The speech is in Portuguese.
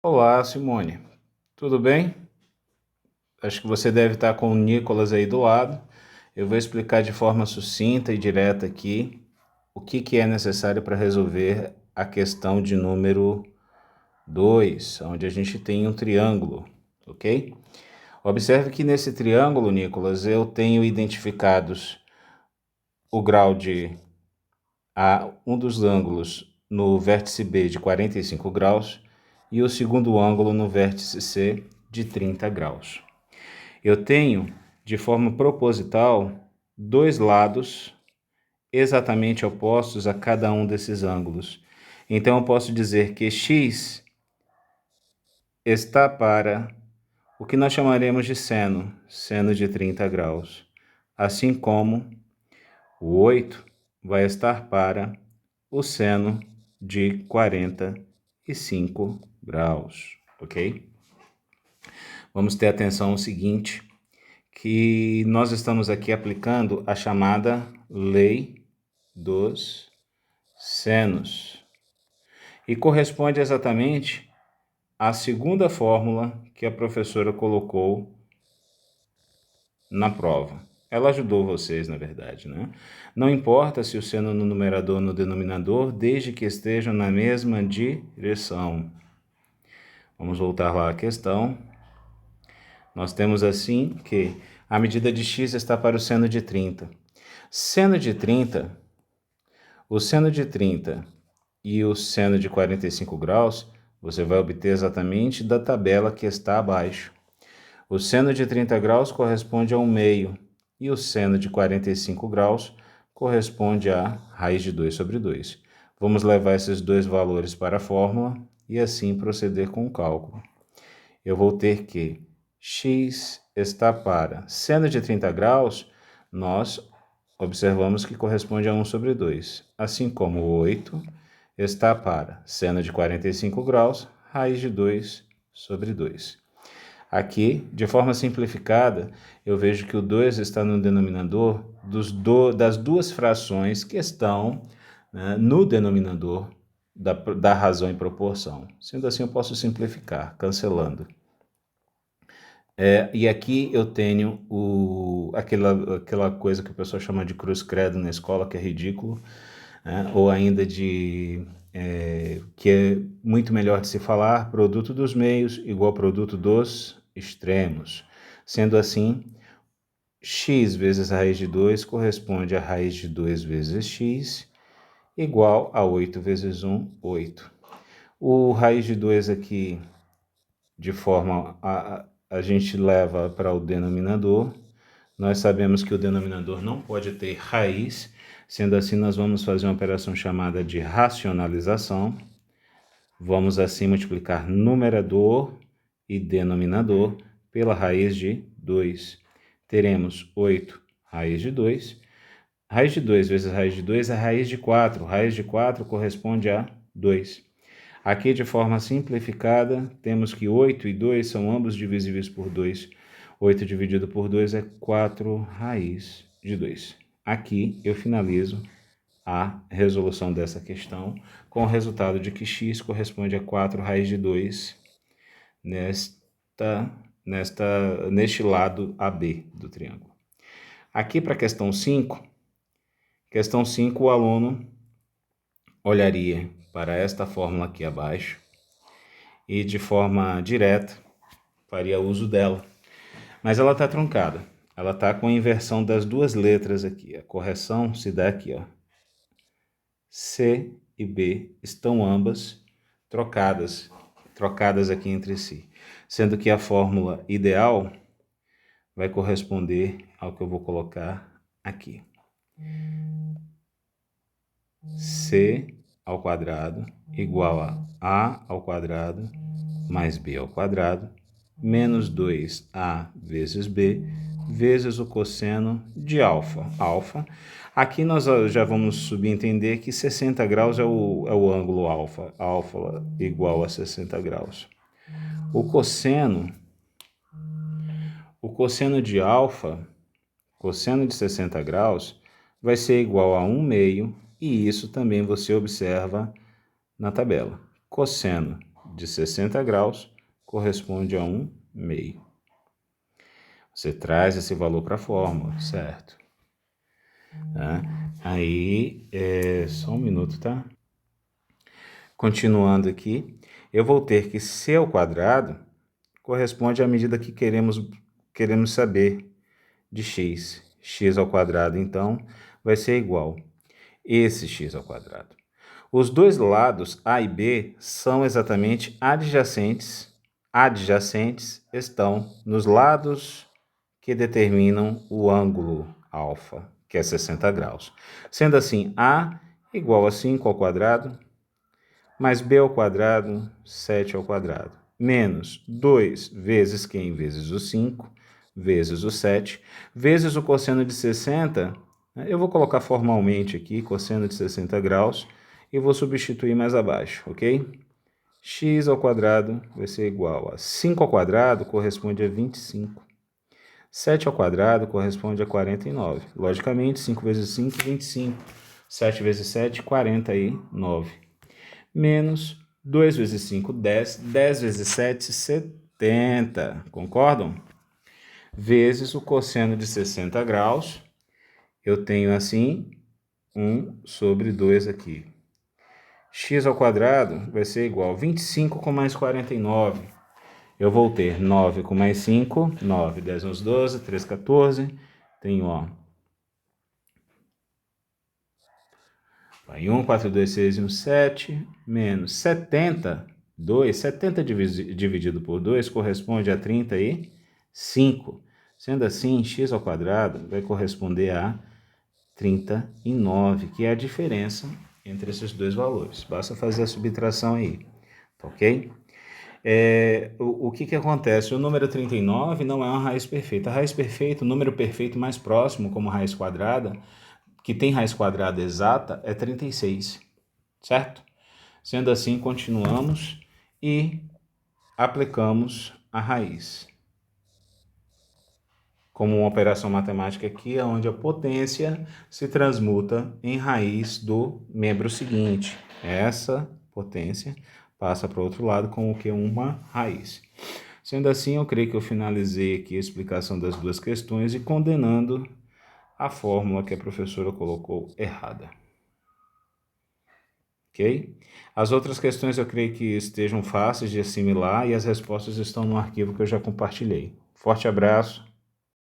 Olá, Simone. Tudo bem? Acho que você deve estar com o Nicolas aí do lado. Eu vou explicar de forma sucinta e direta aqui o que é necessário para resolver a questão de número 2, onde a gente tem um triângulo, ok? Observe que nesse triângulo, Nicolas, eu tenho identificados o grau de um dos ângulos no vértice B de 45 graus e o segundo ângulo no vértice C de 30 graus. Eu tenho, de forma proposital, dois lados exatamente opostos a cada um desses ângulos. Então, eu posso dizer que x está para o que nós chamaremos de seno de 30 graus, assim como o 8 vai estar para o seno de 45 graus, ok? Vamos ter atenção ao seguinte, que nós estamos aqui aplicando a chamada lei dos senos. E corresponde exatamente à segunda fórmula que a professora colocou na prova. Ela ajudou vocês, na verdade, né? Não importa se o seno no numerador ou no denominador, desde que estejam na mesma direção. Vamos voltar lá à questão. Nós temos assim que a medida de x está para o seno de 30. Seno de 30, o seno de 30 e o seno de 45 graus, você vai obter exatamente da tabela que está abaixo. O seno de 30 graus corresponde a 1/2 e o seno de 45 graus corresponde a raiz de 2 sobre 2. Vamos levar esses dois valores para a fórmula e assim proceder com o cálculo. Eu vou ter que x está para seno de 30 graus, nós observamos que corresponde a 1 sobre 2, assim como o 8 está para seno de 45 graus, raiz de 2 sobre 2. Aqui, de forma simplificada, eu vejo que o 2 está no denominador das duas frações que estão, né, no denominador da razão em proporção. Sendo assim, eu posso simplificar, cancelando. E aqui eu tenho aquela coisa que o pessoal chama de cruz credo na escola, que é ridículo, né? Ou ainda que é muito melhor de se falar, produto dos meios igual produto dos extremos. Sendo assim, x vezes a raiz de 2 corresponde a raiz de 2 vezes x, igual a 8 vezes 1, 8. O raiz de 2 aqui, de forma a gente leva para o denominador. Nós sabemos que o denominador não pode ter raiz, sendo assim nós vamos fazer uma operação chamada de racionalização. Vamos assim multiplicar numerador e denominador pela raiz de 2. Teremos 8 raiz de 2. Raiz de 2 vezes raiz de 2 é raiz de 4. Raiz de 4 corresponde a 2. Aqui, de forma simplificada, temos que 8 e 2 são ambos divisíveis por 2. 8 dividido por 2 é 4 raiz de 2. Aqui eu finalizo a resolução dessa questão com o resultado de que x corresponde a 4 raiz de 2 neste lado AB do triângulo. Aqui para a questão 5, o aluno olharia para esta fórmula aqui abaixo e de forma direta faria uso dela. Mas ela está truncada. Ela está com a inversão das duas letras aqui. A correção se dá aqui, ó. C e B estão ambas trocadas aqui entre si. Sendo que a fórmula ideal vai corresponder ao que eu vou colocar aqui. C ao quadrado igual a ao quadrado mais b ao quadrado menos 2a vezes b vezes o cosseno de alfa. Alfa. Aqui nós já vamos subentender que 60 graus é o ângulo alfa. Alfa igual a 60 graus. O cosseno de alfa, cosseno de 60 graus, vai ser igual a 1/2, e isso também você observa na tabela. Cosseno de 60 graus corresponde a 1 meio. Você traz esse valor para a fórmula, certo? Aí, só um minuto, tá? Continuando aqui, eu vou ter que C ao quadrado corresponde à medida que queremos saber de x. X ao quadrado, então, vai ser igual esse x ao quadrado. Os dois lados, A e B, são exatamente adjacentes. Adjacentes estão nos lados que determinam o ângulo alfa, que é 60 graus. Sendo assim, A igual a 5 ao quadrado, mais B ao quadrado, 7 ao quadrado, menos 2 vezes quem? Vezes o 5, vezes o 7, vezes o cosseno de 60, eu vou colocar formalmente aqui, cosseno de 60 graus, e vou substituir mais abaixo, ok? X ao quadrado vai ser igual a 5 ao quadrado, corresponde a 25. 7 ao quadrado corresponde a 49. Logicamente, 5 vezes 5, 25. 7 vezes 7, 49. Menos 2 vezes 5, 10. 10 vezes 7, 70. Concordam? Vezes o cosseno de 60 graus. Eu tenho assim 1 sobre 2 aqui. X ao quadrado vai ser igual a 25 com mais 49. Eu vou ter 9 com mais 5, 9, 10, 11, 12, 3, 14. Tenho, ó. Vai 1, 4, 2, 6 e 1, 7. Menos 70. 2, 70 dividido por 2 corresponde a 35. Sendo assim, x ao quadrado vai corresponder a 39, que é a diferença entre esses dois valores. Basta fazer a subtração aí, tá ok? O que acontece? O número 39 não é uma raiz perfeita. A raiz perfeita, o número perfeito mais próximo, como raiz quadrada, que tem raiz quadrada exata, é 36, certo? Sendo assim, continuamos e aplicamos a raiz. Como uma operação matemática aqui, onde a potência se transmuta em raiz do membro seguinte. Essa potência passa para o outro lado com o que? Uma raiz. Sendo assim, eu creio que eu finalizei aqui a explicação das duas questões e condenando a fórmula que a professora colocou errada. Ok? As outras questões eu creio que estejam fáceis de assimilar e as respostas estão no arquivo que eu já compartilhei. Forte abraço.